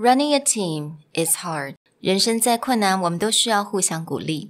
Running a team is hard. 人生再困难，我们都需要互相鼓励。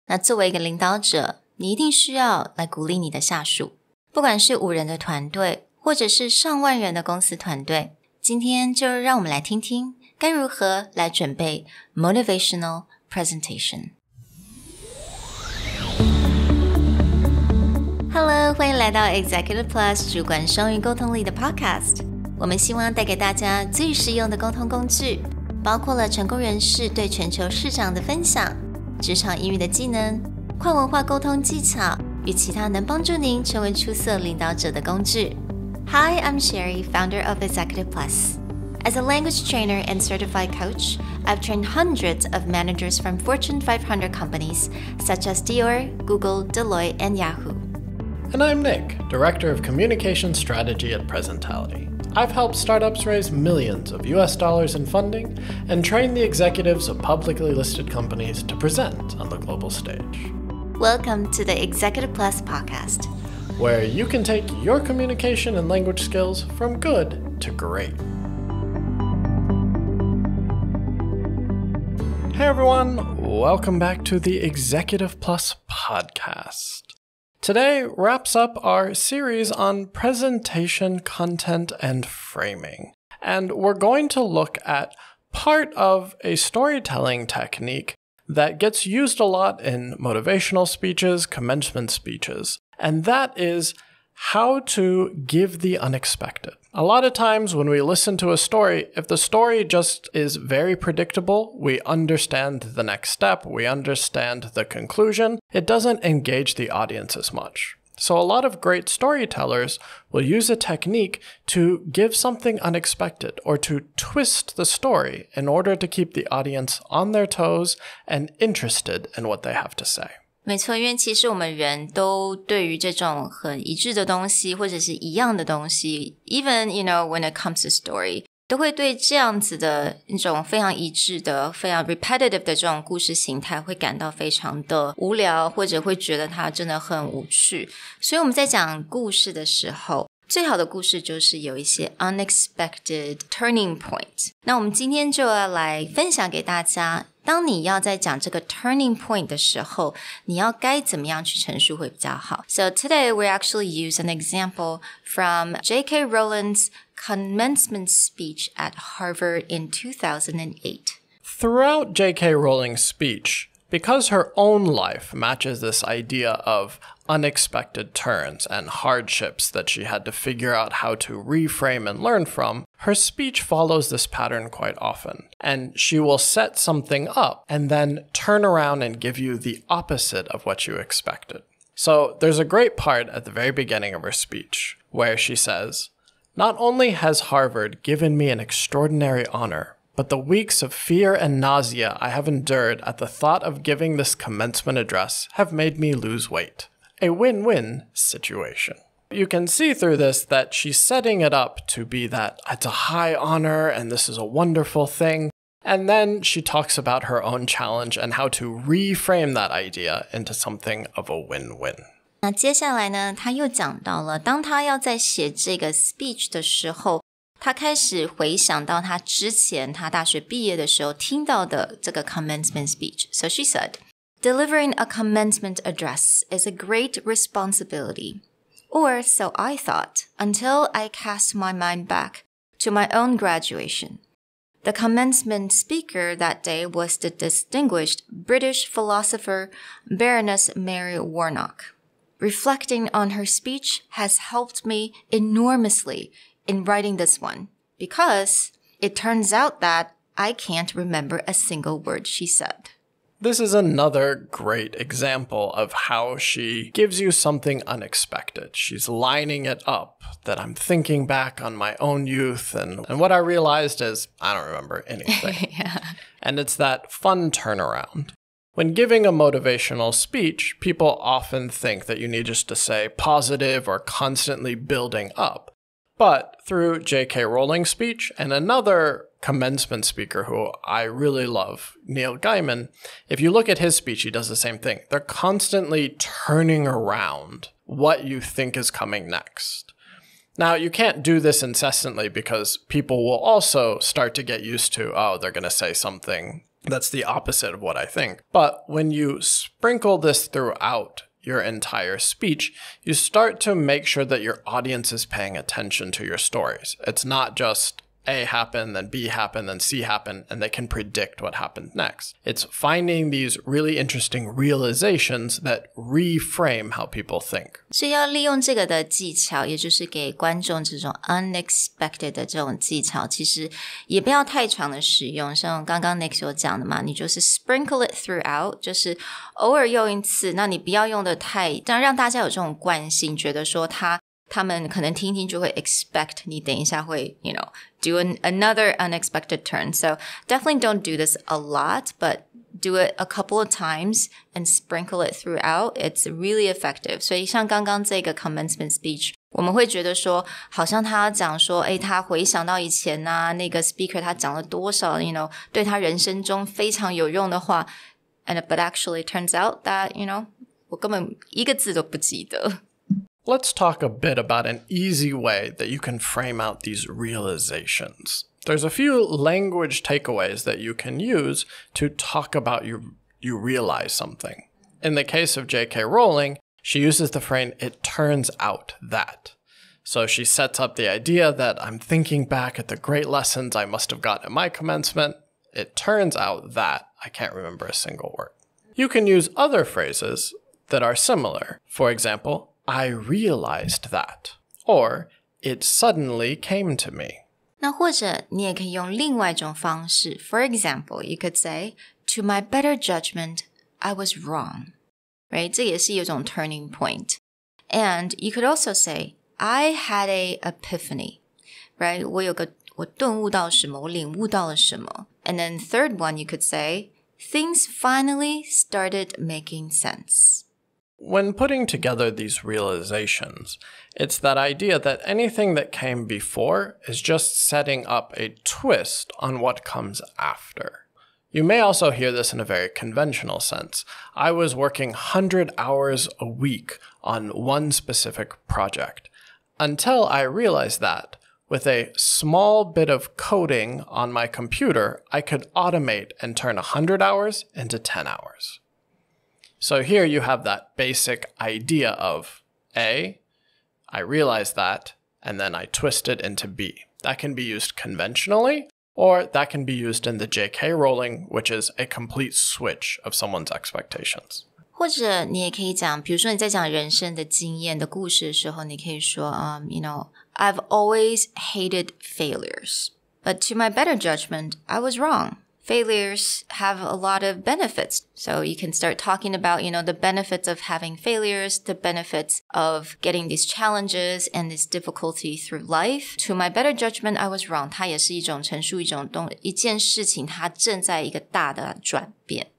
那作为一个领导者，你一定需要来鼓励你的下属。不管是5人的团队，或者是上万人的公司团队，今天就让我们来听听该如何来准备 Motivational Presentation。Hello， 欢迎来到 Executive Plus 主管双语沟通力的 Podcast。我们希望带给大家最实用的沟通工具，包括了成功人士对全球市场的分享、职场英语的技能、跨文化沟通技巧与其他能帮助您成为出色领导者的工具。Hi, I'm Sherry, founder of Executive Plus. As a language trainer and certified coach, I've trained hundreds of managers from Fortune 500 companies such as Dior, Google, Deloitte, and Yahoo.And I'm Nick, Director of Communication Strategy at Presentality.I've helped startups raise millions of US dollars in funding and train the executives of publicly listed companies to present on the global stage. Welcome to the Executive Plus podcast, where you can take your communication and language skills from good to great. Hey everyone, welcome back to the Executive Plus podcast.Today wraps up our series on presentation content and framing. And we're going to look at part of a storytelling technique that gets used a lot in motivational speeches, commencement speeches, and that is how to give the unexpected. A lot of times when we listen to a story, if the story just is very predictable, we understand the next step, we understand the conclusion, it doesn't engage the audience as much. So a lot of great storytellers will use a technique to give something unexpected or to twist the story in order to keep the audience on their toes and interested in what they have to say.没错，因为其实我们人都对于这种很一致的东西或者是一样的东西 even, when it comes to story, 都会对这样子的一种非常一致的非常 repetitive 的这种故事形态会感到非常的无聊，或者会觉得它真的很无趣。所以我们在讲故事的时候，最好的故事就是有一些 unexpected turning point。 那我们今天就要来分享给大家，当你要在讲这个 turning point 的时候，你要该怎么样去陈述会比较好。 So today we actually use an example from J.K. Rowling's commencement speech at Harvard in 2008. Throughout J.K. Rowling's speech, because her own life matches this idea of unexpected turns and hardships that she had to figure out how to reframe and learn from, her speech follows this pattern quite often. And she will set something up and then turn around and give you the opposite of what you expected. So there's a great part at the very beginning of her speech where she says, "Not only has Harvard given me an extraordinary honor,But the weeks of fear and nausea I have endured at the thought of giving this commencement address have made me lose weight. A win-win situation." You can see through this that she's setting it up to be that it's a high honor and this is a wonderful thing. And then she talks about her own challenge and how to reframe that idea into something of a win-win. 那接下来呢，他又讲到了，当他要在写这个 speech 的时候，他开始回想到他之前他大学毕业的时候听到的这个 commencement speech. So she said, "Delivering a commencement address is a great responsibility. Or so I thought, until I cast my mind back to my own graduation. The commencement speaker that day was the distinguished British philosopher Baroness Mary Warnock. Reflecting on her speech has helped me enormously in writing this one, because it turns out that I can't remember a single word she said." This is another great example of how she gives you something unexpected. She's lining it up that I'm thinking back on my own youth and what I realized is I don't remember anything. Yeah. And it's that fun turnaround. When giving a motivational speech, people often think that you need just to say positive or constantly building up.But through J.K. Rowling's speech and another commencement speaker who I really love, Neil Gaiman, if you look at his speech, he does the same thing. They're constantly turning around what you think is coming next. Now, you can't do this incessantly because people will also start to get used to, oh, they're going to say something that's the opposite of what I think. But when you sprinkle this throughout your entire speech, you start to make sure that your audience is paying attention to your stories. It's not just A happened, then B happened, then C happened, and they can predict what happened next. It's finding these really interesting realizations that reframe how people think. 所以要利用这个的技巧，也就是给观众这种 unexpected 的这种技巧，其实也不要太长的使用，像刚刚 Nick 所讲的嘛，你就是 sprinkle it throughout， 就是偶尔用一次，那你不要用的太，让大家有这种惯性，觉得说他们可能听听就会 expect 你等一下会 do another unexpected turn. So definitely don't do this a lot, but do it a couple of times and sprinkle it throughout. It's really effective. 所以像刚刚这个 commencement speech, 我们会觉得说好像他讲说他回想到以前那个 speaker 他讲了多少对他人生中非常有用的话 but actually it turns out that 我根本一个字都不记得。Let's talk a bit about an easy way that you can frame out these realizations. There's a few language takeaways that you can use to talk about you realize something. In the case of J.K. Rowling, she uses the phrase, it turns out that. So she sets up the idea that I'm thinking back at the great lessons I must have gotten at my commencement. It turns out that I can't remember a single word. You can use other phrases that are similar. For example, I realized that, or it suddenly came to me. 那或者你也可以用另外一种方式 For example, you could say, to my better judgment, I was wrong. Right? 这也是有一种 turning point. And you could also say, I had a epiphany. Right? 我顿悟到什么，我领悟到了什么。And then third one, you could say, things finally started making sense. When putting together these realizations, it's that idea that anything that came before is just setting up a twist on what comes after. You may also hear this in a very conventional sense. I was working 100 hours a week on one specific project until I realized that with a small bit of coding on my computer, I could automate and turn 100 hours into 10 hours. So here you have that basic idea of A, I realized that, and then I twist it into B. That can be used conventionally, or that can be used in the J.K. Rowling, which is a complete switch of someone's expectations. 或者你也可以讲，比如说你在讲人生的经验的故事的时候，你可以说I've always hated failures, but to my better judgment, I was wrong. Failures have a lot of benefits. So you can start talking about, the benefits of having failures, the benefits of getting these challenges and this difficulty through life. To my better judgment, I was wrong. 它也是一种陈述一件事情，它正在一个大的转变。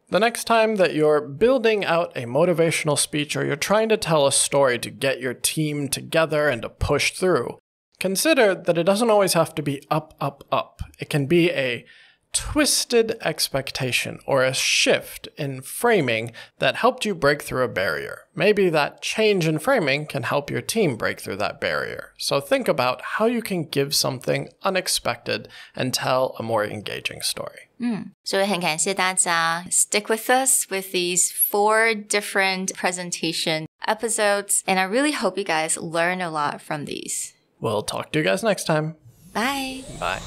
The next time that you're building out a motivational speech or you're trying to tell a story to get your team together and to push through, consider that it doesn't always have to be up, up, up. It can be a twisted expectation or a shift in framing that helped you break through a barrier. Maybe that change in framing can help your team break through that barrier. So think about how you can give something unexpected and tell a more engaging story. 所以很感谢大家 stick with us with these 4 different presentation episodes, and I really hope you guys learn a lot from these. We'll talk to you guys next time. Bye. Bye.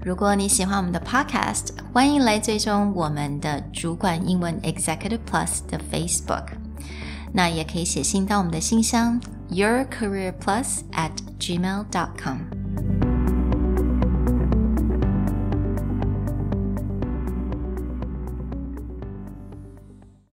如果你喜欢我们的 podcast, 欢迎来追踪我们的主管英文 Executive Plus 的 Facebook. 那也可以写信到我们的信箱yourcareerplus@gmail.com.